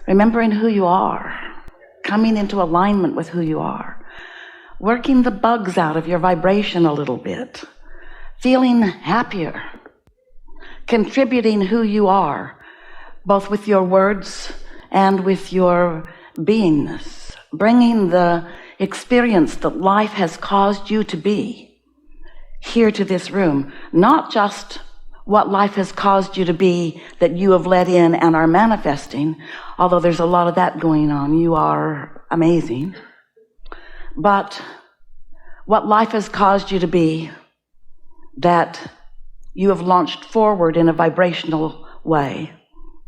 remembering who you are, coming into alignment with who you are, working the bugs out of your vibration a little bit, feeling happier, contributing who you are, both with your words and with your beingness, bringing the experience that life has caused you to be here to this room, not just what life has caused you to be that you have let in and are manifesting, although there's a lot of that going on. You are amazing. But what life has caused you to be that you have launched forward in a vibrational way,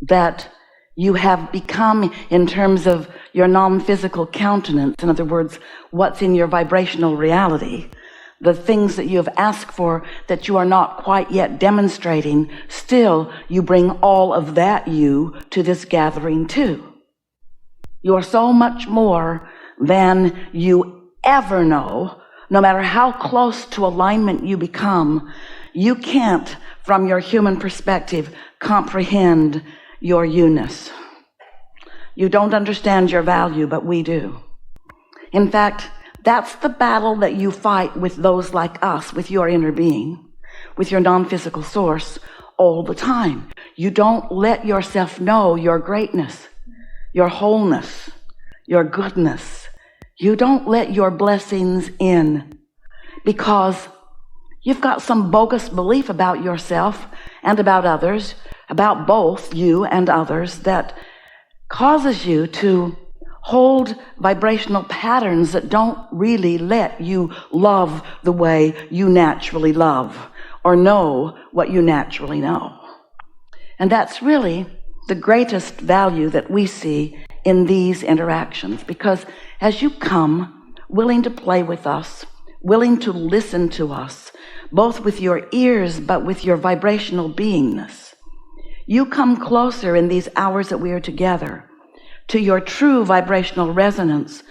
that you have become in terms of your non-physical countenance, in other words, what's in your vibrational reality, the things that you have asked for that you are not quite yet demonstrating, still you bring all of that you to this gathering too. You are so much more than you ever know. No matter how close to alignment you become, you can't, from your human perspective, comprehend your you-ness. You don't understand your value, but we do. In fact, that's the battle that you fight with those like us, with your inner being, with your non-physical source all the time. You don't let yourself know your greatness, your wholeness, your goodness. You don't let your blessings in because you've got some bogus belief about yourself and about others, about both you and others, that causes you to hold vibrational patterns that don't really let you love the way you naturally love or know what you naturally know. And that's really the greatest value that we see in these interactions, because as you come willing to play with us, willing to listen to us, both with your ears but with your vibrational beingness, you come closer in these hours that we are together to your true vibrational resonance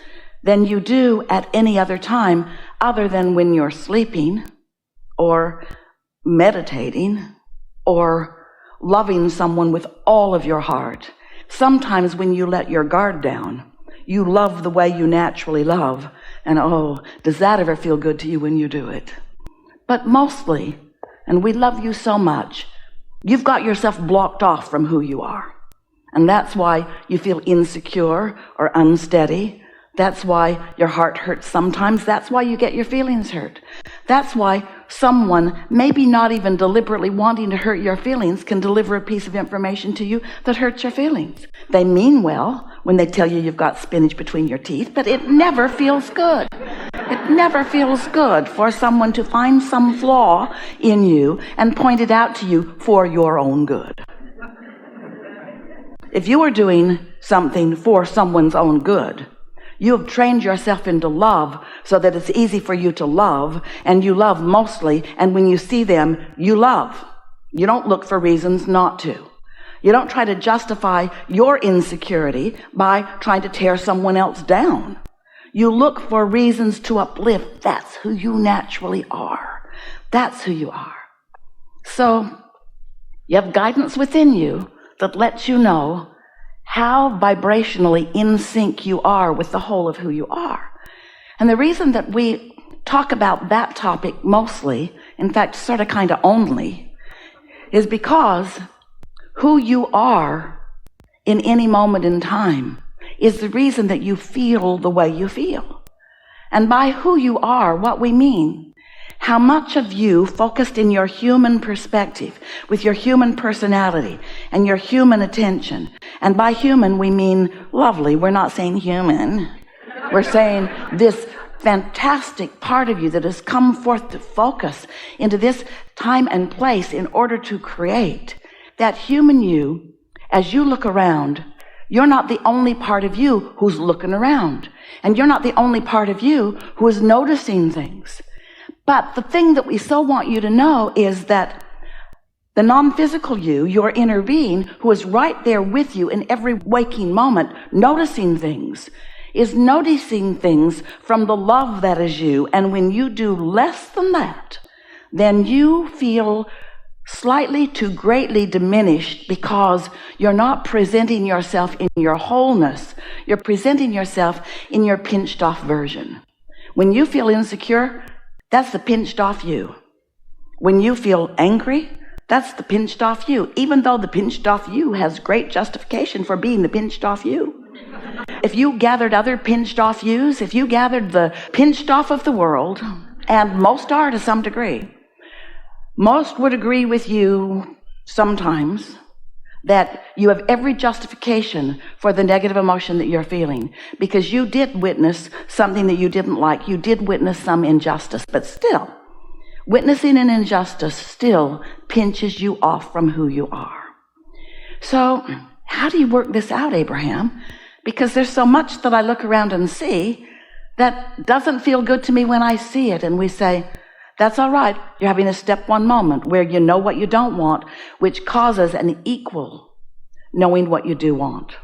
than you do at any other time, other than when you're sleeping or meditating or loving someone with all of your heart. Sometimes when you let your guard down, you love the way you naturally love, and oh, does that ever feel good to you when you do it? But mostly, and we love you so much, you've got yourself blocked off from who you are. And that's why you feel insecure or unsteady. That's why your heart hurts sometimes. That's why you get your feelings hurt. That's why someone, maybe not even deliberately wanting to hurt your feelings, can deliver a piece of information to you that hurts your feelings. They mean well when they tell you you've got spinach between your teeth, but it never feels good. It never feels good for someone to find some flaw in you and point it out to you for your own good. If you are doing something for someone's own good, you have trained yourself into love so that it's easy for you to love, and you love mostly, and when you see them, you love. You don't look for reasons not to. You don't try to justify your insecurity by trying to tear someone else down. You look for reasons to uplift. That's who you naturally are. That's who you are. So you have guidance within you that lets you know how vibrationally in sync you are with the whole of who you are. And the reason that we talk about that topic mostly, in fact, sort of kind of only, is because who you are in any moment in time is the reason that you feel the way you feel. And by who you are, what we mean, how much of you focused in your human perspective, with your human personality and your human attention. And by human, we mean lovely. We're not saying human. We're saying this fantastic part of you that has come forth to focus into this time and place in order to create. That human you, as you look around, you're not the only part of you who's looking around. And you're not the only part of you who is noticing things. But the thing that we so want you to know is that the non-physical you, your inner being, who is right there with you in every waking moment, noticing things, is noticing things from the love that is you. And when you do less than that, then you feel slightly to greatly diminished because you're not presenting yourself in your wholeness. You're presenting yourself in your pinched off version. When you feel insecure, that's the pinched off you. When you feel angry, that's the pinched off you, even though the pinched off you has great justification for being the pinched off you. If you gathered other pinched off yous, if you gathered the pinched off of the world, and most are to some degree, most would agree with you sometimes that you have every justification for the negative emotion that you're feeling, because you did witness something that you didn't like. You did witness some injustice, but still, witnessing an injustice still pinches you off from who you are. So how do you work this out, Abraham? Because there's so much that I look around and see that doesn't feel good to me when I see it. And we say, that's all right. You're having a step one moment where you know what you don't want, which causes an equal knowing what you do want.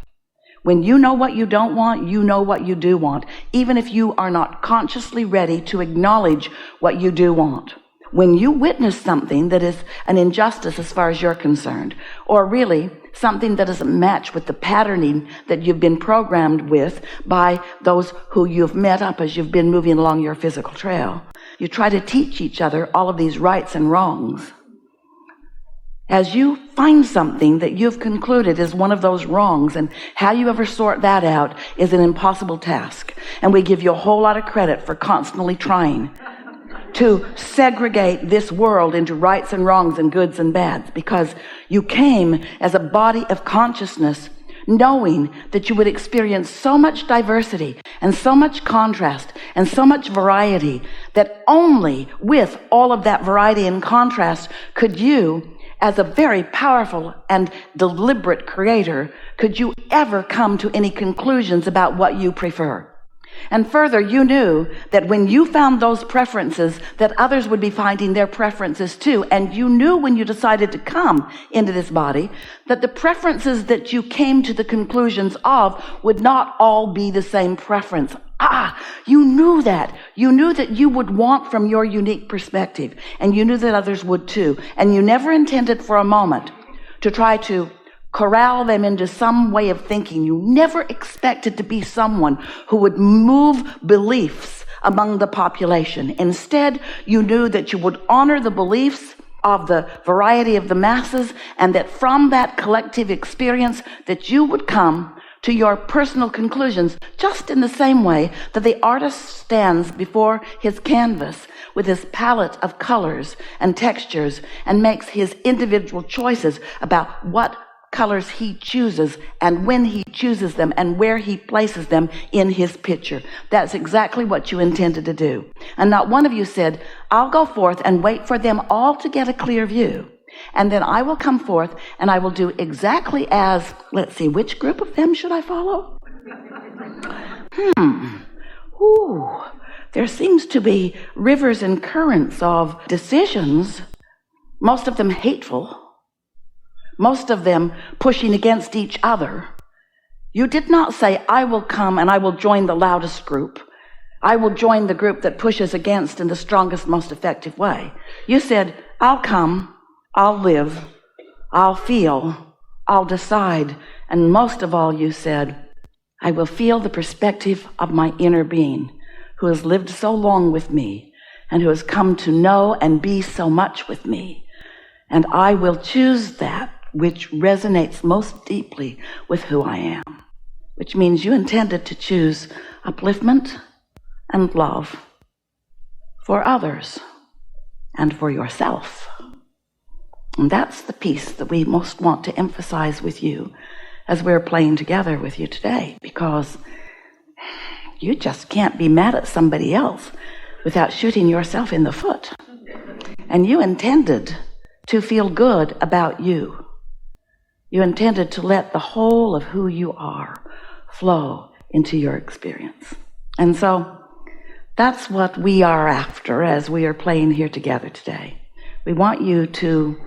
When you know what you don't want, you know what you do want, even if you are not consciously ready to acknowledge what you do want. When you witness something that is an injustice as far as you're concerned, or really something that doesn't match with the patterning that you've been programmed with by those who you've met up as you've been moving along your physical trail, you try to teach each other all of these rights and wrongs. As you find something that you've concluded is one of those wrongs, and how you ever sort that out is an impossible task. And we give you a whole lot of credit for constantly trying to segregate this world into rights and wrongs and goods and bads, because you came as a body of consciousness knowing that you would experience so much diversity and so much contrast and so much variety that only with all of that variety and contrast could you, as a very powerful and deliberate creator, could you ever come to any conclusions about what you prefer. And further, you knew that when you found those preferences, that others would be finding their preferences too. And you knew when you decided to come into this body that the preferences that you came to the conclusions of would not all be the same preference. You knew that. You knew that you would want from your unique perspective, and you knew that others would too. And you never intended for a moment to try to corral them into some way of thinking. You never expected to be someone who would move beliefs among the population. Instead, you knew that you would honor the beliefs of the variety of the masses, and that from that collective experience that you would come to your personal conclusions, just in the same way that the artist stands before his canvas with his palette of colors and textures and makes his individual choices about what colors he chooses and when he chooses them and where he places them in his picture. That's exactly what you intended to do. And not one of you said, I'll go forth and wait for them all to get a clear view, and then I will come forth and I will do exactly as, let's see, which group of them should I follow? There seems to be rivers and currents of decisions, most of them hateful, most of them pushing against each other. You did not say, I will come and I will join the loudest group. I will join the group that pushes against in the strongest, most effective way. You said, I'll come, I'll live, I'll feel, I'll decide. And most of all, you said, I will feel the perspective of my inner being, who has lived so long with me and who has come to know and be so much with me. And I will choose that which resonates most deeply with who I am, which means you intended to choose upliftment and love for others and for yourself. And that's the piece that we most want to emphasize with you as we're playing together with you today, because you just can't be mad at somebody else without shooting yourself in the foot. And you intended to feel good about you. You intended to let the whole of who you are flow into your experience. And so that's what we are after as we are playing here together today. We want you to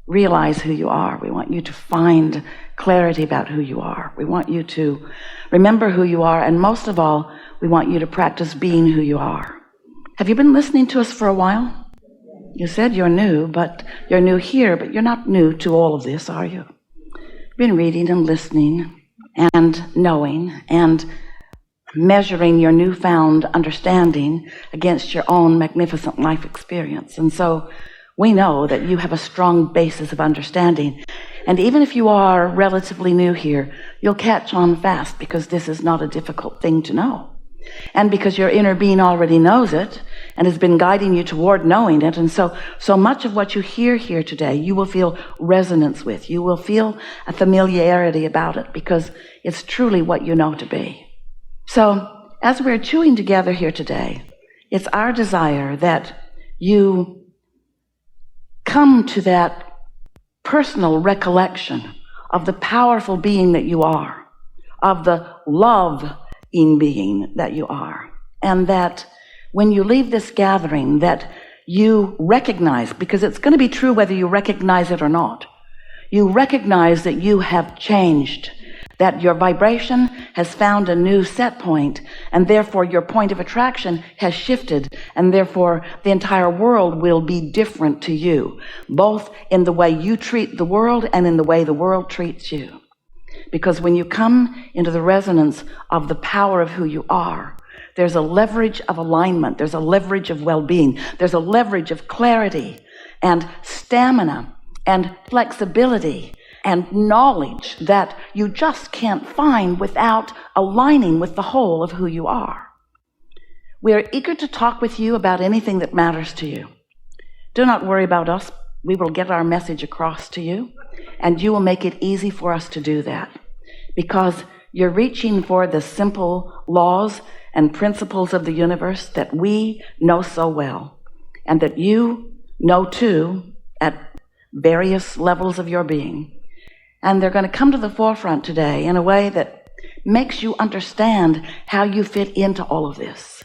realize who you are. We want you to find clarity about who you are. We want you to remember who you are. And most of all, we want you to practice being who you are. Have you been listening to us for a while? You said you're new, but you're new here, but you're not new to all of this, are you? You've been reading and listening and knowing and measuring your newfound understanding against your own magnificent life experience. And so we know that you have a strong basis of understanding. And even if you are relatively new here, you'll catch on fast, because this is not a difficult thing to know. And because your inner being already knows it and has been guiding you toward knowing it. And so much of what you hear here today, you will feel resonance with. You will feel a familiarity about it, because it's truly what you know to be. So as we're chewing together here today, it's our desire that you come to that personal recollection of the powerful being that you are, of the love-in being that you are, and that when you leave this gathering, that you recognize, because it's going to be true whether you recognize it or not, you recognize that you have changed, that your vibration has found a new set point, and therefore your point of attraction has shifted, and therefore the entire world will be different to you, both in the way you treat the world and in the way the world treats you. Because when you come into the resonance of the power of who you are, there's a leverage of alignment, there's a leverage of well-being, there's a leverage of clarity and stamina and flexibility and knowledge that you just can't find without aligning with the whole of who you are. We are eager to talk with you about anything that matters to you. Do not worry about us. We will get our message across to you, and you will make it easy for us to do that, because you're reaching for the simple laws and principles of the universe that we know so well, and that you know too at various levels of your being. And they're going to come to the forefront today in a way that makes you understand how you fit into all of this.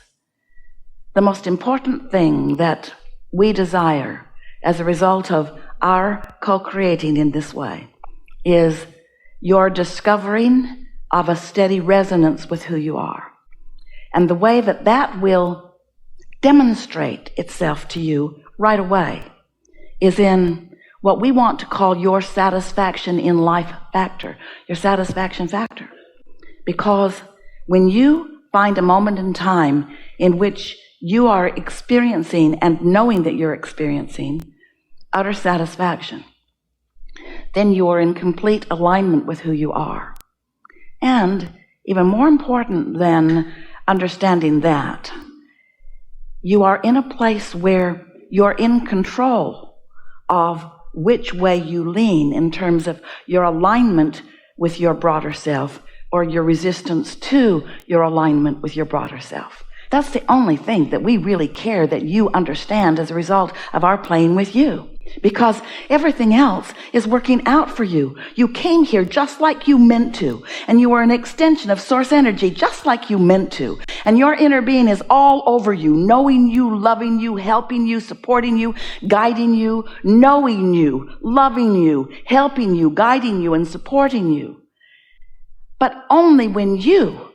The most important thing that we desire as a result of our co-creating in this way is your discovering of a steady resonance with who you are. And the way that that will demonstrate itself to you right away is in what we want to call your satisfaction in life factor, your satisfaction factor. Because when you find a moment in time in which you are experiencing and knowing that you're experiencing utter satisfaction, then you are in complete alignment with who you are. And even more important than understanding that, you are in a place where you're in control of which way you lean in terms of your alignment with your broader self or your resistance to your alignment with your broader self. That's the only thing that we really care that you understand as a result of our playing with you. Because everything else is working out for you. You came here just like you meant to. And you are an extension of source energy just like you meant to. And your inner being is all over you, knowing you, loving you, helping you, supporting you, guiding you, knowing you, loving you, helping you, guiding you, and supporting you. But only when you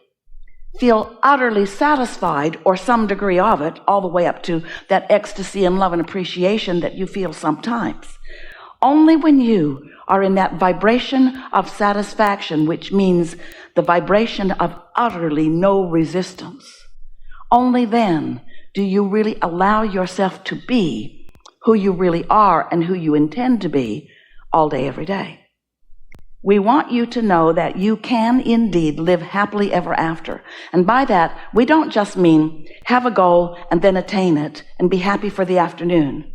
feel utterly satisfied, or some degree of it, all the way up to that ecstasy and love and appreciation that you feel sometimes. Only when you are in that vibration of satisfaction, which means the vibration of utterly no resistance, only then do you really allow yourself to be who you really are and who you intend to be all day, every day. We want you to know that you can indeed live happily ever after. And by that, we don't just mean have a goal and then attain it and be happy for the afternoon.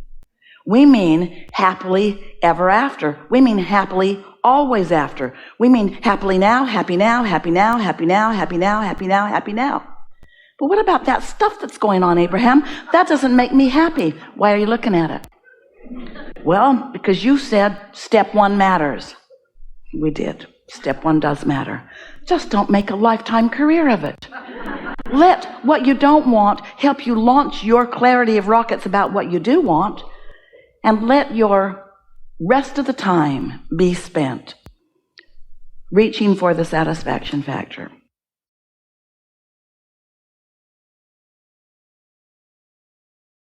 We mean happily ever after. We mean happily always after. We mean happily now, happy now, happy now, happy now, happy now, happy now, happy now. But what about that stuff that's going on, Abraham? That doesn't make me happy. Why are you looking at it? Well, because you said step one matters. We did. Step one does matter. Just don't make a lifetime career of it. Let what you don't want help you launch your clarity of rockets about what you do want, and let your rest of the time be spent reaching for the satisfaction factor.